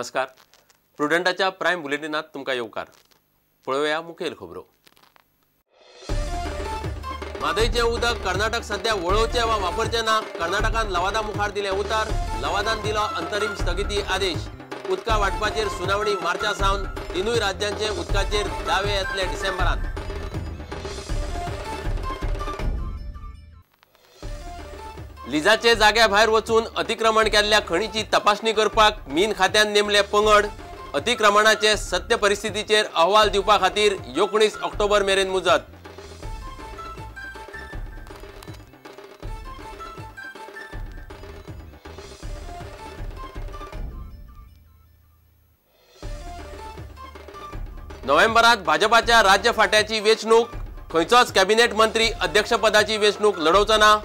नमस्कार. प्रुडंटाच्या प्रायम बुलेटिनात तुमका येवकार. पळोवया मुखेल खबरो. म्हादयचें उदक कर्नाटक सध्या वळोवचे वा वापरचे ना. कर्नाटकान लवादा मुखार दिले उतार. लवादान दिलो अंतरीम स्थगिती आदेश. उदका वाटपाचेर सुनावणी मार्चा सावन. तिनूय राज्यांचे उदकाचेर दावे येतले डिसेंबरात. लिजाचे जाग्या भायर वचून अतिक्रमण केल्ल्या खणीची तपासणी करपाक मीन खात्यान नेमले पंगड. अतिक्रमणाचे सत्य परिस्थितीचेर अहवाल दिवपा खातीर 19 ऑक्टोबर मेरेन मुजत. नोव्हेंबरात भाजपाच्या राज्य फाट्याची वेंचणूक. खंयचोच कॅबिनेट मंत्री अध्यक्षपदाची वेंचणूक लढवचो ना.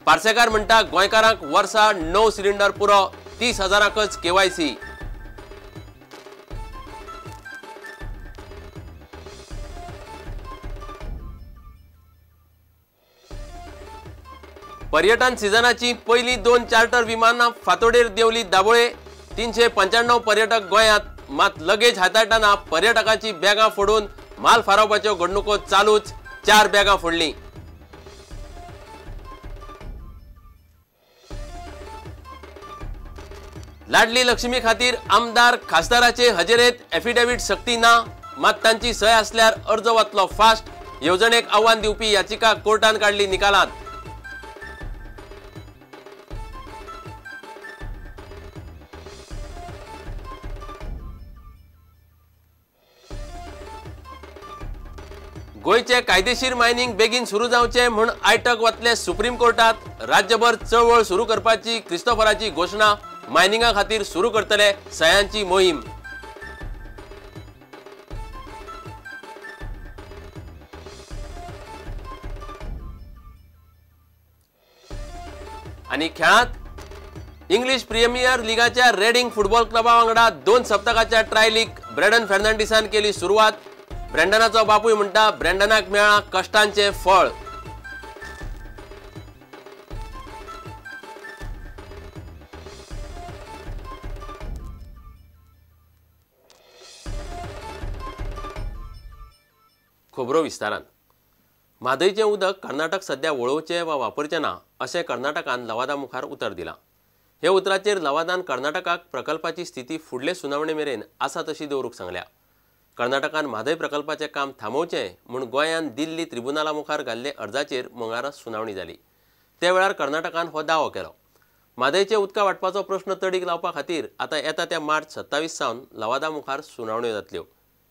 पार्सेकार म्हणटा गोंयकारांक वर्सा 9 सिलिंडर पुरो. 30,000च KYC. पर्यटन सिजनाची पहिली 2 चार्टर विमानां फातोडेर देवली दाबोळे. 395 पर्यटक गोंयांत. मात लगेज हाताळटना पर्यटकांची बॅगां फोडून माल फारावपाच्यो घडणुको चालूच. 4 बॅगां फोडली. लाडली लक्ष्मी खातीर आमदार खासदाराचे हजेरेत एफिडेविट सक्ती ना. मात तांची सय असल्यार अर्ज वतलो फास्ट. येवजणेक आव्हान दिवपी याचिका कोर्टान काडली निकालांत. गोयचे कायदेशीर मायनिंग बेगीन सुरू जावचे म्हूण आयटक वतले सुप्रीम कोर्टात. राज्यभर चळवळ सुरू करपाची क्रिस्तोफराची घोषणा. मायनिंगा खातीर सुरू करतले सयांची मोहीम. आणि खेळांत इंग्लिश प्रीमियर लीगाच्या रेडिंग फुटबॉल क्लबा वांगडा 2 सप्तकाच्या ट्रायलीक ब्रॅडन फर्नांडिसान केली सुरवात. ब्रँडनाचो बापूय म्हणटा ब्रँडनाक मेळ्ळा कश्टांचे फळ. खबरो विस्तारान. म्हादयचें उदक कर्नाटक सध्या वळोवचे वा वापरचे ना अशें कर्नाटकान लवादा मुखार उतर दिलां. हे उतराचेर लवादान कर्नाटकाक प्रकल्पाची स्थिती फुडले सुनावणे मेरेन आसा तशी दवरूंक सांगल्या. कर्नाटकान म्हादय प्रकल्पाचें काम थांबोवचें म्हूण गोंयान दिल्ली ट्रिब्युनला मुखार घाल्ले अर्जाचेर मंगळारा सुनावणी जाली. त्या वेळार कर्नाटकान हो दावो केलो. म्हादयचे उदका वाटपाचो प्रश्न तडीक लावपा खातीर आतां येता त्या मार्च 27 सावन लवादा मुखार सुनावण्यो जातल्यो.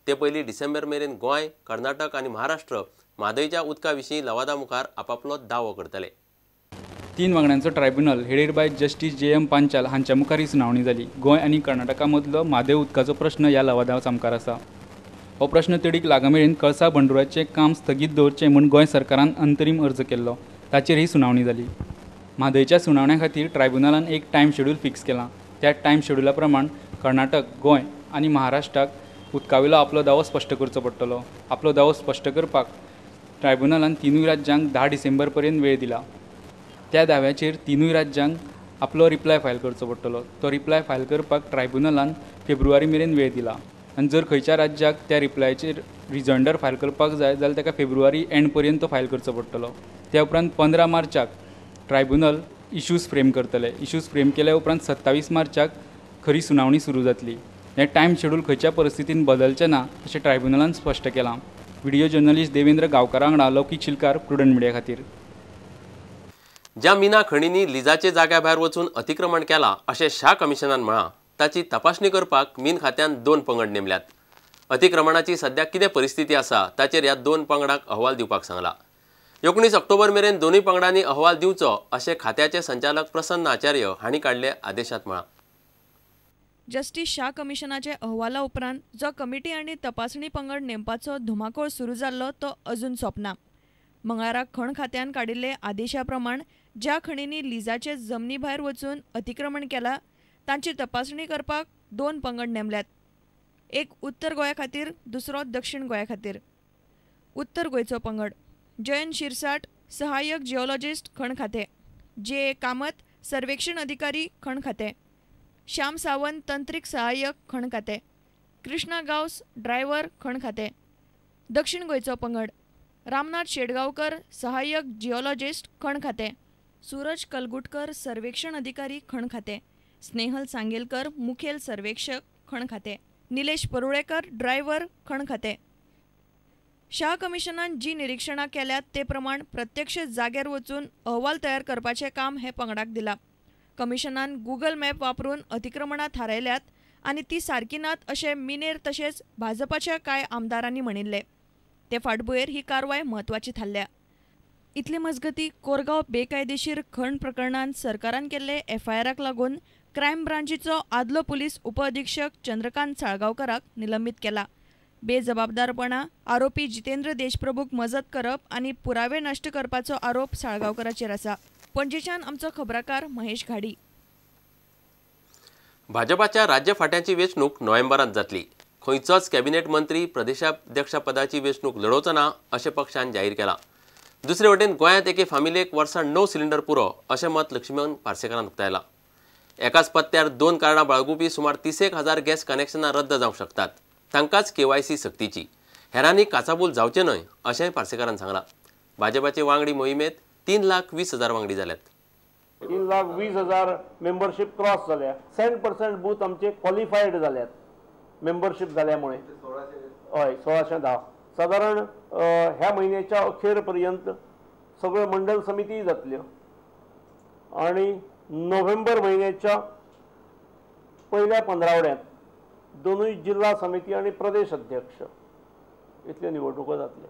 ते पयलीं डिसेंबर मेरेन गोंय, कर्नाटक आनी महाराष्ट्र म्हादयच्या उदका विशीं लवादा मुखार आपापलो दावो करतले. 3 वांगड्यांचो tribunal headed by justice JM Panchal हांच्या मुखार ही सुनावणी जाली. गोंय आनी कर्नाटका मदलो म्हादय उदकाचो प्रश्न ह्या लवादा सामकार आसा. हो प्रश्न तडीक लागमेरेन कळसा बंडोराचें काम स्थगीत दवरचें म्हूण गोंय सरकारान अंतरीम अर्ज केल्लो. ताचेर ही सुनावणी जाली. म्हादयच्या सुनावण्या खातीर ट्रायब्युनलान एक टायम शेड्यूल फिक्स केलां. त्या टायम शेड्युला प्रमाण कर्नाटक, गोंय आनी महाराष्ट्राक उदकावेलो आपलो दावो स्पश्ट करचो पडटलो. आपलो दावो स्पश्ट करपाक ट्रायब्युनलान तिनूय राज्यांक 10 डिसेंबर पर्यंत वेळ दिला. त्या दाव्याचेर तिनूय राज्यांक आपलो रिप्लाय फायल करचो पडटलो. तो रिप्लाय फायल करपाक ट्रायब्युनलान फेब्रुवारी मेरेन वेळ दिला. आनी जर खंयच्या राज्याक त्या रिप्लायचेर रिजॉयंडर फायल करपाक जाय जाल्यार ताका फेब्रुवारी एंड पर्यंत तो फायल करचो पडटलो. त्या उपरांत 15 मार्चाक ट्रायब्युनल इश्यूज फ्रेम करतले. इश्यूज फ्रेम केल्या उपरांत 27 मार्चाक खरी सुनावणी सुरू जातली. हें टायम शेड्यूल खंयच्या परिस्थितीन बदलचें ना अशें ट्रायब्युनलान स्पश्ट केलां. व्हिडिओ जर्नलिस्ट देवेंद्र गांवकारा वांगडा लौकीक शिलकार, प्रुडंट मिडिया खातीर. ज्या मिना खणींनी लिजाचे जाग्या भायर वचून अतिक्रमण केलां अशें शाह कमिशनान म्हळां, ताची तपासणी करपाक मीन खात्यान 2 पंगड नेमल्यात. अतिक्रमणाची सध्या कितें परिस्थिती आसा ताचेर ह्या 2 पंगडांक अहवाल दिवपाक सांगला. 19 ऑक्टोबर मेरेन दोनूय पंगडांनी अहवाल दिवचो अशें खात्याचे संचालक प्रसन्न आचार्य हांणी काडले आदेशांत म्हळां. जस्टीस शाह कमिशनाचे अहवाला उपरांत जो कमिटी आनी तपासणी पंगड नेमपाचो धुमाकूळ सुरू जाल्लो तो अजून सोंपना. मंगळारा खण खात्यान काडिल्ले आदेशा प्रमाण ज्या खणींनी लिजाचे जमनी भायर वचून अतिक्रमण केलां तांची तपासणी करपाक 2 पंगड नेमल्यात. एक उत्तर गोंया खातीर, दुसरो दक्षिण गोंया खातीर. उत्तर गोंयचो पंगड जयंत शिरसाट, सहाय्यक जिओलॉजिस्ट खण खातें. जे कामत, सर्वेक्षण अधिकारी खण खातें. श्याम सावंत तंत्रीक सहाय्यक खण खातें, कृष्णा गावस ड्रायव्हर खण खातें. दक्षिण गोंयचो पंगड रामनाथ शेटगांवकर सहाय्यक जिओलॉजिस्ट खण खातें, सूरज कलगुटकर सर्वेक्षण अधिकारी खण खातें, स्नेहल सांगेलकर मुखेल सर्वेक्षक खण खातें, निलेश परुळेकर ड्रायव्हर खण खातें. शाह कमिशनान जी निरीक्षणां केल्यात ते प्रमाण प्रत्यक्ष जाग्यार वचून अहवाल तयार करपाचें काम हे पंगडाक दिलां. कमिशनान गुगल मॅप वापरून अतिक्रमणां थारायल्यात आनी ती सारकी नात अशें मिनेर तशेंच भाजपाच्या कांय आमदारांनी म्हणिल्लें. ते फाटभुंयेर ही कारवाय म्हत्वाची थारल्या. इतले मजगतीं कोरगांव बेकायदेशीर खण प्रकरणांत सरकारान केल्ले एफआयआराक लागून क्रायम ब्रांचीचो आदलो पुलीस उपअधिक्षक चंद्रकांत साळगांवकाराक निलंबीत केला. बेजबाबदारपणा, आरोपी जितेंद्र देशप्रभूक मजत करप आनी पुरावे नश्ट करपाचो आरोप साळगांवकाराचेर आसा. पणजेच्यान आमचो खबराकार महेश घाडी. भाजपाच्या राज्य फांट्याची वेंचणूक नोव्हेंबरांत जातली. खंयचोच कॅबिनेट मंत्री प्रदेशाध्यक्ष पदाची वेंचणूक लढोवचो ना अशें पक्षान जाहीर केलां. दुसरे वटेन गोंयांत एके फामिलेक वर्सां 9 सिलिंडर पुरो अशें मत लक्ष्मण पार्सेकारान उक्तायलां. एकाच पत्त्यार 2 कार्डां बाळगुपी सुमार 30,000 गॅस कनेक्शनां रद्द जावंक शकतात. तांकांच KYC सक्तीची. हेरांनी काचाबूल जावचे न्हय अशेंय पार्सेकारान सांगलां. भाजपाचे वांगडी मोहिमेंत 3,20,000 वांगडी जाल्यात. 3,20,000 मेंबरशीप क्रॉस जाल्या. 100% बूथ आमचे क्वॉलिफायड जाल्यात मेंबरशीप जाल्यामुळे. हय 1610 साधारण ह्या म्हयन्याच्या अखेर पर्यंत सगळ्यो मंडल समिती जातल्यो आणि नोव्हेंबर म्हयन्याच्या पहिल्या 15 दोनूय जिल्हा समिती आणि प्रदेश अध्यक्ष इतल्यो निवडणुको जातल्यो.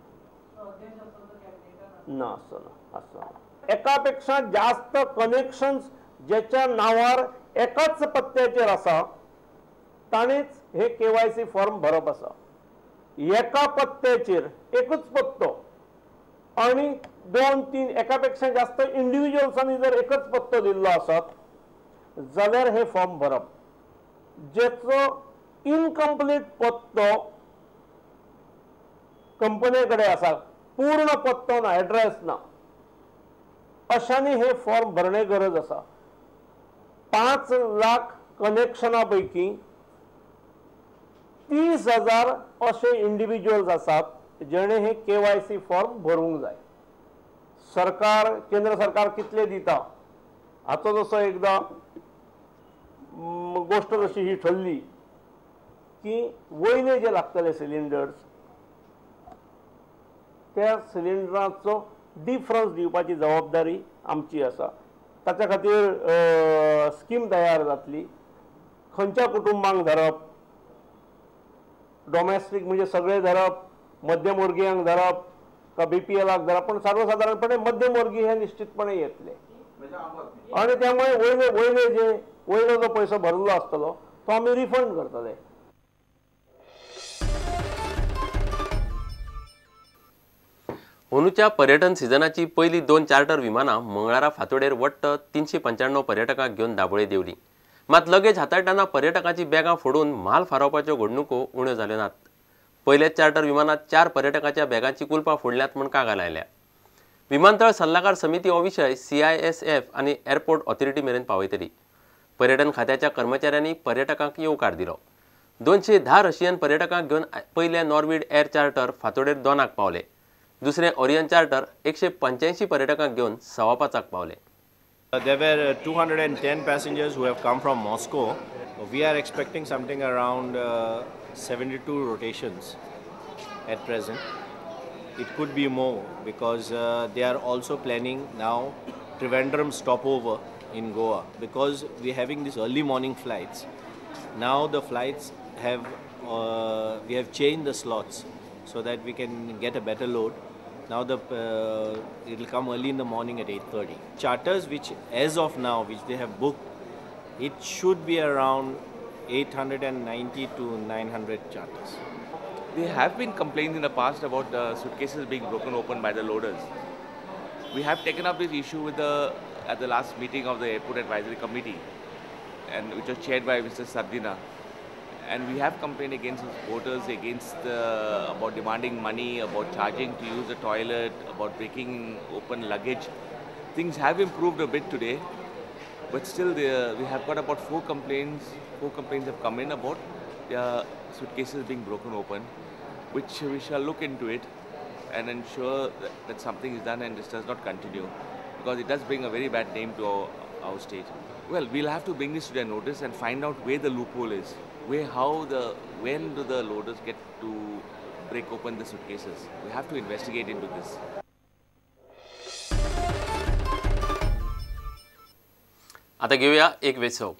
ना आसना. एकापेक्षा जास्त कनेक्शन्स ज्याच्या नावार एकाच पत्त्याचेर आसा ताणेच हे KYC फॉर्म भरप आसा. एका पत्त्याचेर एकूच पत्तो आणि 2-3 एकापेक्षा जास्त इंडिव्हिज्युअल्सांनी जर एकच पत्तो दिल्लो आसत जाल्यार हे फॉर्म भरप. जेचो इनकम्प्लीट पत्तो कंपनी कडेन आसा, पूर्ण पत्तो ना, एड्रेस ना, अशांनी हे फॉर्म भरणे गरज आसा. 5 लाख कनेक्शनां पैकी 30,000 असे इंडिव्हिज्युअल्स आसात जेणे हे KYC फॉर्म भरूंक जाय. सरकार, केंद्र सरकार कितले दिता हाचो जसो एकदा गोष्ट जशी ही ठरली की वयले जे लागतले सिलिंडर्स त्या सिलिंडराचो डिफरन्स दिवपाची जबाबदारी आमची आसा. ताच्या खातीर स्कीम तयार जातली. खंयच्या कुटुंबांक धरप, डोमेस्टीक म्हणजे सगळे धरप, मध्यमवर्गीयांक धरप का BPLाक धरप, पण सर्वसाधारणपणे मध्यमवर्गीय हे निश्चितपणे येतले. आणि त्यामुळे वयले जो पैसो भरलो आसतलो तो आमी रिफंड करतले. अंदूच्या पर्यटन सिजनाची पहिली 2 चार्टर विमानां मंगळारा फांतोडेर वट्ट 395 पर्यटकांक घेवन दाबोळे देंवली. मात लगेच हाताळटना पर्यटकांची बॅगां फोडून म्हाल फारोवपाच्यो घडणुको उण्यो जाल्यो नात. पयलेच चार्टर विमानांत 4 पर्यटकांच्या बॅगांची कुलपां फोडल्यात म्हूण कागाळ आयल्या. विमानतळ सल्लागार समिती हो विशय CISF आनी एअरपोर्ट ऑथॉरिटी मेरेन पावयतली. पर्यटन खात्याच्या कर्मचाऱ्यांनी पर्यटकांक येवकार दिलो. 210 रशियन पर्यटकांक घेवन पयले नॉर्वीड एअर चार्टर फांतोडेर 2 पावले. दुसरे ओरियन चार्टर 185 पर्यटकांक घेवन 5:15 पावले. There were 210 passengers who have come from Moscow. We are expecting something around 72 rotations at present. It could be more because they are also planning now Trivandrum stopover in Goa because we are having these early morning flights. Now the flights have we have changed the slots so that we can get a better load. Now it will come early in the morning at 8:30. Charters which as of now which they have booked, it should be around 890 to 900 charters. There have been complaints in the past about the suitcases being broken open by the loaders. We have taken up this issue at the last meeting of the Airport Advisory Committee, and which was chaired by Mr. Sardina. And we have complained against the porters, about demanding money, about charging to use the toilet, about breaking open luggage. Things have improved a bit today, But still, we have got about 4 complaints. 4 complaints have come in about their suitcases being broken open, which we shall look into it and ensure that something is done and this does not continue, because it does bring a very bad name to our state. Well, we'll have to bring this to their notice and find out where the loophole is, when do the loaders get to break open the suitcases. We have to investigate into this. आता घेऊया एक वेचव.